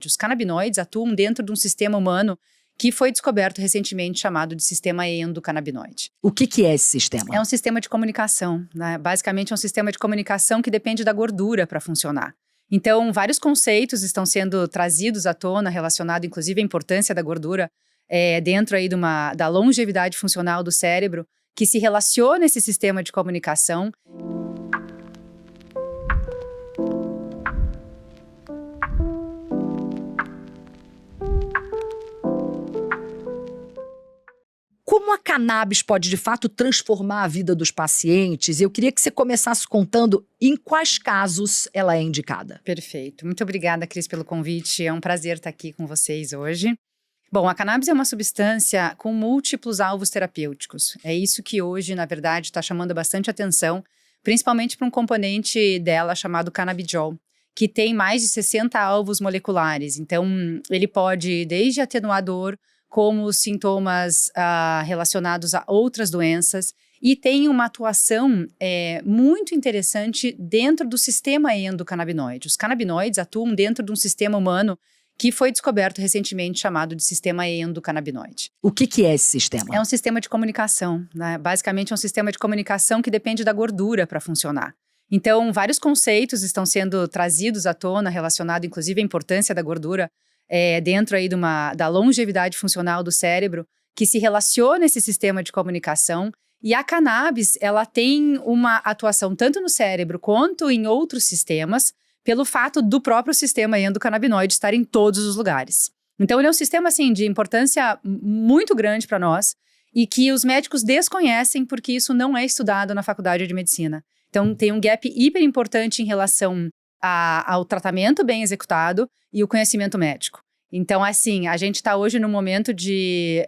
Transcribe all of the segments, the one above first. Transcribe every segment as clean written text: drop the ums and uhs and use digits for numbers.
Os canabinoides atuam dentro de um sistema humano que foi descoberto recentemente chamado de sistema endocannabinoide. O que é esse sistema? É um sistema de comunicação, né? Basicamente é um sistema de comunicação que depende da gordura para funcionar. Então, vários conceitos estão sendo trazidos à tona, relacionado inclusive à importância da gordura dentro aí da longevidade funcional do cérebro, que se relaciona a esse sistema de comunicação. Como a cannabis pode, de fato, transformar a vida dos pacientes? Eu queria que você começasse contando em quais casos ela é indicada. Perfeito. Muito obrigada, Cris, pelo convite. É um prazer estar aqui com vocês hoje. Bom, a cannabis é uma substância com múltiplos alvos terapêuticos. É isso que hoje, na verdade, está chamando bastante atenção, principalmente para um componente dela chamado cannabidiol, que tem mais de 60 alvos moleculares. Então, ele pode desde atenuar dor, como sintomas relacionados a outras doenças, e tem uma atuação muito interessante dentro do sistema endocannabinoide. Os canabinoides atuam dentro de um sistema humano que foi descoberto recentemente chamado de sistema endocannabinoide. O que é esse sistema? É um sistema de comunicação, né? Basicamente é um sistema de comunicação que depende da gordura para funcionar. Então, vários conceitos estão sendo trazidos à tona, relacionado inclusive à importância da gordura, dentro aí da longevidade funcional do cérebro, que se relaciona a esse sistema de comunicação. E a cannabis, ela tem uma atuação tanto no cérebro quanto em outros sistemas, pelo fato do próprio sistema endocannabinoide estar em todos os lugares. Então, ele é um sistema, assim, de importância muito grande para nós e que os médicos desconhecem porque isso não é estudado na faculdade de medicina. Então, tem um gap hiper importante em relação ao tratamento bem executado e o conhecimento médico. Então, assim, a gente está hoje num momento de,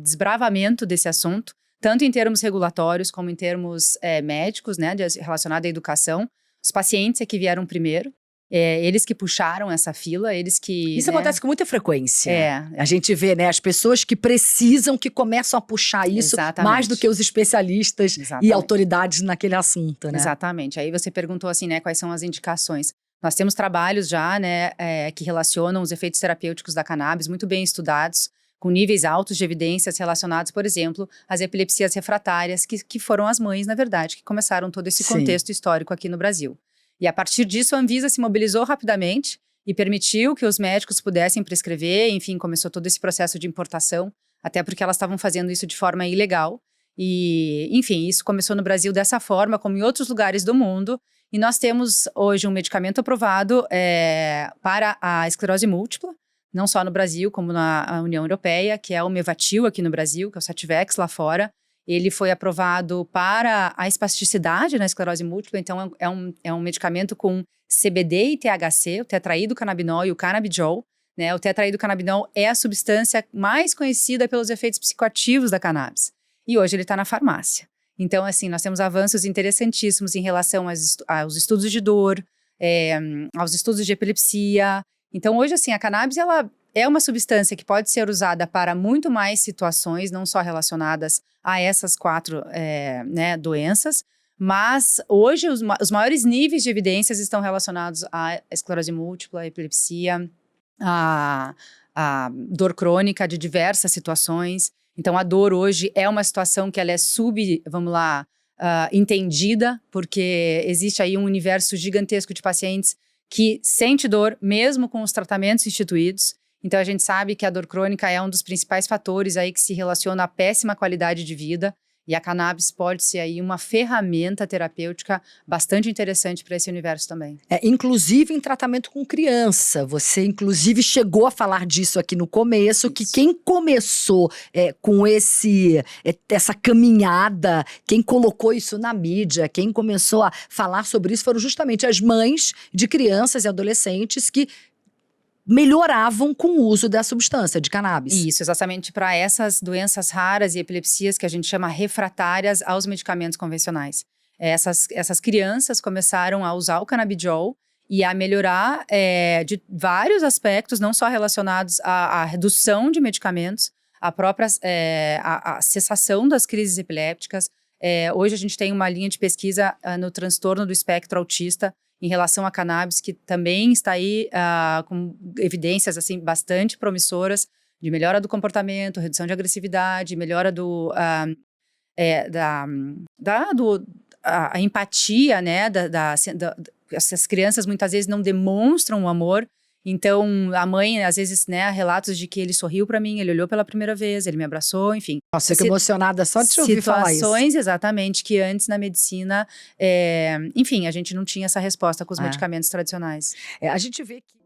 desbravamento desse assunto, tanto em termos regulatórios como em termos médicos, né, relacionado à educação. Os pacientes que vieram primeiro, eles que puxaram essa fila, eles que... Isso acontece com muita frequência. A gente vê, né, as pessoas que precisam, que começam a puxar isso mais do que os especialistas e autoridades naquele assunto, né? Exatamente. Aí você perguntou assim, né, quais são as indicações. Nós temos trabalhos já, né, que relacionam os efeitos terapêuticos da cannabis, muito bem estudados, com níveis altos de evidências relacionados, por exemplo, às epilepsias refratárias, que foram as mães, na verdade, que começaram todo esse contexto histórico aqui no Brasil. E a partir disso, a Anvisa se mobilizou rapidamente e permitiu que os médicos pudessem prescrever, enfim, começou todo esse processo de importação, até porque elas estavam fazendo isso de forma ilegal. E, enfim, isso começou no Brasil dessa forma, como em outros lugares do mundo. E nós temos hoje um medicamento aprovado para a esclerose múltipla, não só no Brasil, como na União Europeia, que é o Mevatil aqui no Brasil, que é o Sativex lá fora. Ele foi aprovado para a espasticidade na esclerose múltipla, então é um medicamento com CBD e THC, o tetraído-canabinol e o cannabidiol, né? O tetraído-canabinol é a substância mais conhecida pelos efeitos psicoativos da cannabis. E hoje ele está na farmácia. Então, assim, nós temos avanços interessantíssimos em relação aos estudos de dor, aos estudos de epilepsia. Então, hoje, assim, a cannabis, ela é uma substância que pode ser usada para muito mais situações, não só relacionadas a essas 4 doenças, mas hoje os maiores níveis de evidências estão relacionados à esclerose múltipla, à epilepsia, à dor crônica de diversas situações. Então, a dor hoje é uma situação que ela é entendida, porque existe aí um universo gigantesco de pacientes que sente dor mesmo com os tratamentos instituídos. Então, a gente sabe que a dor crônica é um dos principais fatores aí que se relaciona à péssima qualidade de vida. E a cannabis pode ser aí uma ferramenta terapêutica bastante interessante para esse universo também. Inclusive em tratamento com criança. Você, inclusive, chegou a falar disso aqui no começo, isso. Que quem começou com essa caminhada, quem colocou isso na mídia, quem começou a falar sobre isso foram justamente as mães de crianças e adolescentes que melhoravam com o uso da substância de cannabis. Isso, exatamente para essas doenças raras e epilepsias que a gente chama refratárias aos medicamentos convencionais. Essas crianças começaram a usar o cannabidiol e a melhorar de vários aspectos, não só relacionados à redução de medicamentos, a própria a cessação das crises epilépticas. Hoje a gente tem uma linha de pesquisa no transtorno do espectro autista em relação a cannabis, que também está aí com evidências assim bastante promissoras de melhora do comportamento, redução de agressividade, melhora a empatia, né, essas crianças muitas vezes não demonstram o amor, então a mãe, às vezes, né, relatos de que ele sorriu para mim, ele olhou pela primeira vez, ele me abraçou, enfim. Nossa, fico emocionada só de te ouvir falar isso. Situações, exatamente, que antes na medicina, enfim, a gente não tinha essa resposta com os medicamentos tradicionais. A gente vê que